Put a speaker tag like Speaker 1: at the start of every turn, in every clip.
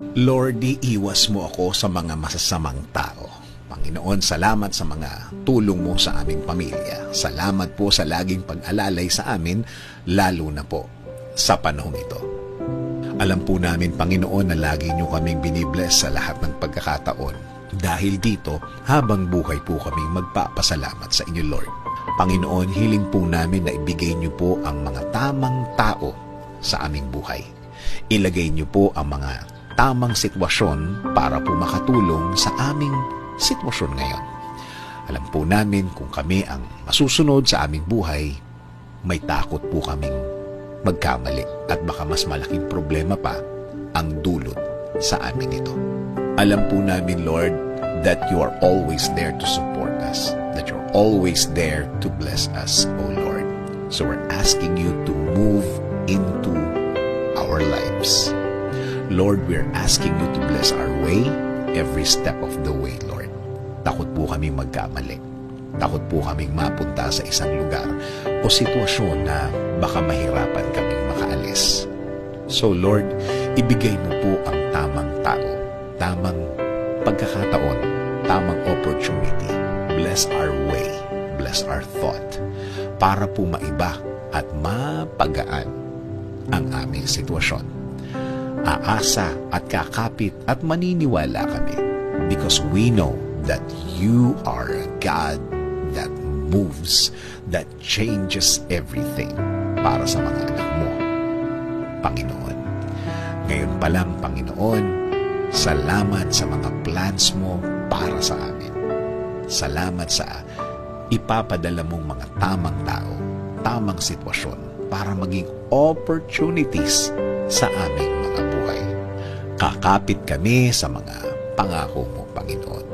Speaker 1: Lord, iiwas mo ako sa mga masasamang tao. Panginoon, salamat sa mga tulong mo sa aming pamilya. Salamat po sa laging pag-alalay sa amin, lalo na po sa panahong ito. Alam po namin, Panginoon, na lagi niyo kaming binibless sa lahat ng pagkakataon. Dahil dito, habang buhay po kaming magpapasalamat sa inyo, Lord. Panginoon, hiling po namin na ibigay niyo po ang mga tamang tao sa aming buhay. Ilagay niyo po ang mga tamang sitwasyon para po makatulong sa aming sitwasyon ngayon. Alam po namin kung kami ang masusunod sa aming buhay, may takot po kaming magkamali at baka mas malaking problema pa ang dulot sa amin ito. Alam po namin, Lord, that you are always there to support us, that you're always there to bless us, O Lord. So we're asking you to move into our lives. Lord, we're asking you to bless our way, every step of the way, Lord. Takot po kaming magkamali. Takot po kaming mapunta sa isang lugar o sitwasyon na baka mahirapan kaming makaalis. So, Lord, ibigay mo po ang tamang tao, tamang pagkakataon, tamang opportunity. Bless our way, bless our thought, para po maiba at mapagaan ang aming sitwasyon. Aasa at kakapit at maniniwala kami because we know that you are a God that moves, that changes everything para sa mga anak mo, Panginoon. Ngayon pa lang, Panginoon, salamat sa mga plans mo para sa amin. Salamat sa ipapadala mong mga tamang tao, tamang sitwasyon para maging opportunities sa aming mga buhay. Kakapit kami sa mga pangako mo, Panginoon,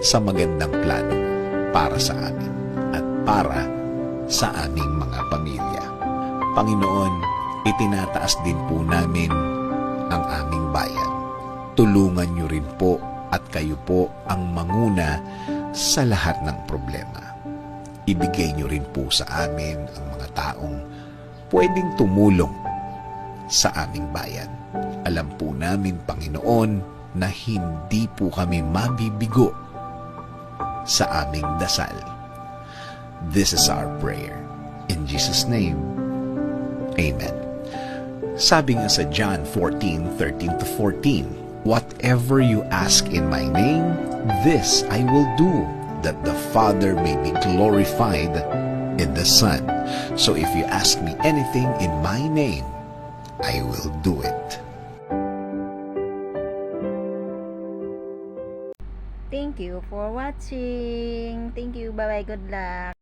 Speaker 1: sa magandang plano mo para sa amin at para sa aming mga pamilya. Panginoon, itinataas din po namin ang aming bayan. Tulungan niyo rin po at kayo po ang manguna sa lahat ng problema. Ibigay niyo rin po sa amin ang mga taong pwedeng tumulong sa aming bayan. Alam po namin, Panginoon, na hindi po kami mabibigo sa aming dasal. This is our prayer. In Jesus' name, Amen. Sabi nga sa John 14:13-14, whatever you ask in my name, this I will do, that the Father may be glorified in the Son. So if you ask me anything in my name, I will do it.
Speaker 2: Thank you for watching. Thank you. Bye-bye. Good luck.